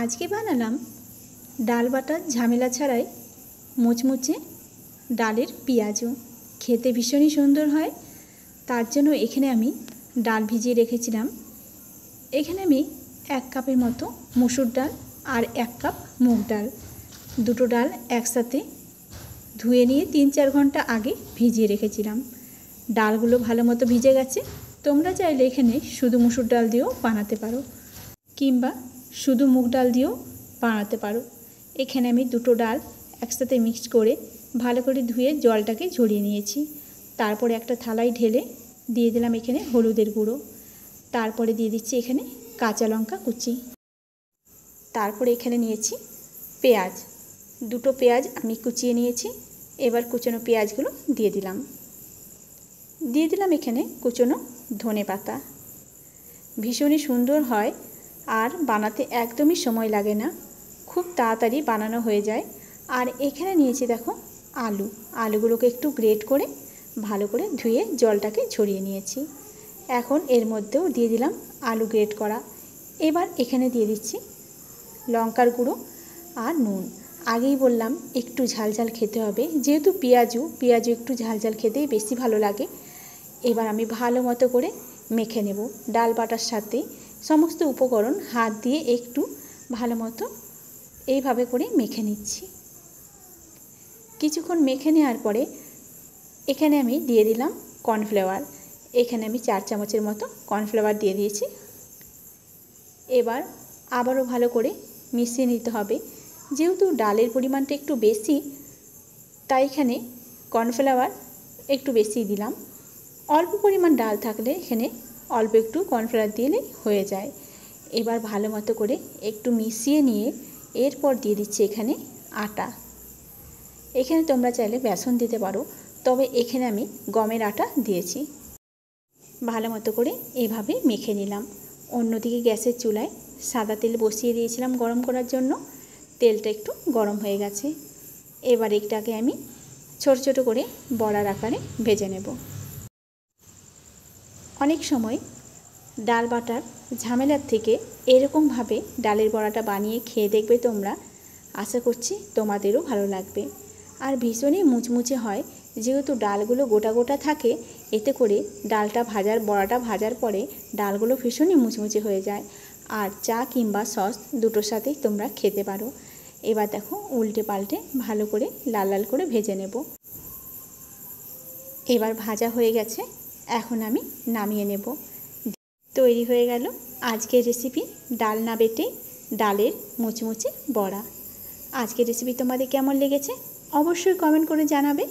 আজকে বানালাম ডাল বাটার ঝামেলা ছাড়াই মুচমুচে ডালের পেঁয়াজু। খেতে ভীষণই সুন্দর হয়। তার জন্য এখানে আমি ডাল ভিজিয়ে রেখেছিলাম। এখানে আমি 1 কাপের মতো মসুর ডাল আর 1 কাপ মুগ ডাল, দুটো ডাল একসাথে ধুয়ে নিয়ে 3-4 ঘন্টা আগে ভিজিয়ে রেখেছিলাম। ডালগুলো ভালো মতো ভিজে গেছে। তোমরা চাইলে এখানে শুধু মসুর ডাল দিয়েও বানাতে পারো কিংবা শুধু মুগ ডাল দিয়েও বানাতে পারো। এখানে আমি দুটো ডাল একসাথে মিক্সড করে ভালো করে ধুয়ে জলটাকে ঝরিয়ে নিয়েছি। তারপরে একটা থালায় ঢেলে দিয়ে দিলাম এখানে হলুদের গুঁড়ো, তারপরে দিয়ে দিচ্ছি এখানে কাঁচা লঙ্কা কুচি, তারপরে এখানে নিয়েছি পেঁয়াজ, দুটো পেঁয়াজ আমি কুচিয়ে নিয়েছি। এবার কুচনো পেঁয়াজগুলো দিয়ে দিলাম এখানে কুচনো ধনেপাতা। ভীষণই সুন্দর হয় আর বানাতে একদমই সময় লাগে না, খুব তাড়াতাড়ি বানানো হয়ে যায়। আর এখানে নিয়েছি দেখো আলুগুলোকে একটু গ্রেট করে ভালো করে ধুয়ে জলটাকে ঝরিয়ে নিয়েছি। এখন এর মধ্যেও দিয়ে দিলাম আলু গ্রেট করা। এবার এখানে দিয়ে দিচ্ছি লঙ্কার গুঁড়ো আর নুন। আগেই বললাম একটু ঝালঝাল খেতে হবে, যেহেতু পেঁয়াজু একটু ঝালঝাল খেতেই বেশি ভালো লাগে। এবার আমি ভালো মতো করে মেখে নেব ডাল বাটার সাথে সমস্ত উপকরণ হাত দিয়ে একটু ভালো মতো এইভাবে করে মেখে নিচ্ছি। কিছুক্ষণ মেখে নেওয়ার পরে এখানে আমি দিয়ে দিলাম কর্নফ্লাওয়ার। এখানে আমি 4 চামচের মতো কর্নফ্লাওয়ার দিয়ে দিয়েছি। এবার আবারও ভালো করে মিশিয়ে নিতে হবে। যেহেতু ডালের পরিমাণটা একটু বেশি, তাই এখানে কর্নফ্লাওয়ার একটু বেশি দিলাম। অল্প পরিমাণ ডাল থাকলে এখানে অল্প একটু কর্নফ্লাওয়ার দিলেই হয়ে যায়। এবার ভালো মতো করে একটু মিশিয়ে নিয়ে এরপর দিয়ে দিচ্ছি এখানে আটা। এখানে তোমরা চাইলে বেসন দিতে পারো, তবে এখানে আমি গমের আটা দিয়েছি। ভালো মতো করে এভাবে মেখে নিলাম। অন্যদিকে গ্যাসের চুলায় সাদা তেল বসিয়ে দিয়েছিলাম গরম করার জন্য। তেলটা একটু গরম হয়ে গেছে। এবার এটাকে আমি ছোট ছোট করে বড়ার আকারে ভেজে নেব। অনেক সময় ডাল বাটার ঝামেলার থেকে এরকমভাবে ডালের বড়াটা বানিয়ে খেয়ে দেখবে তোমরা। আশা করছি তোমাদেরও ভালো লাগবে। আর ভীষণই মুচমুচে হয়, যেহেতু ডালগুলো গোটা গোটা থাকে। এতে করে বড়াটা ভাজার পরে ডালগুলো ভীষণই মুচমুচে হয়ে যায়। আর চা কিংবা সস দুটোর সাথেই তোমরা খেতে পারো। এবার দেখো উল্টে পাল্টে ভালো করে লাল লাল করে ভেজে নেব। এবার ভাজা হয়ে গেছে, এখন আমি নামিয়ে নেব। তৈরি হয়ে গেল আজকের রেসিপি ডাল না বেটে ডালের মুচমুচে বড়া। আজকের রেসিপি তোমাদের কেমন লেগেছে অবশ্যই কমেন্ট করে জানাবে।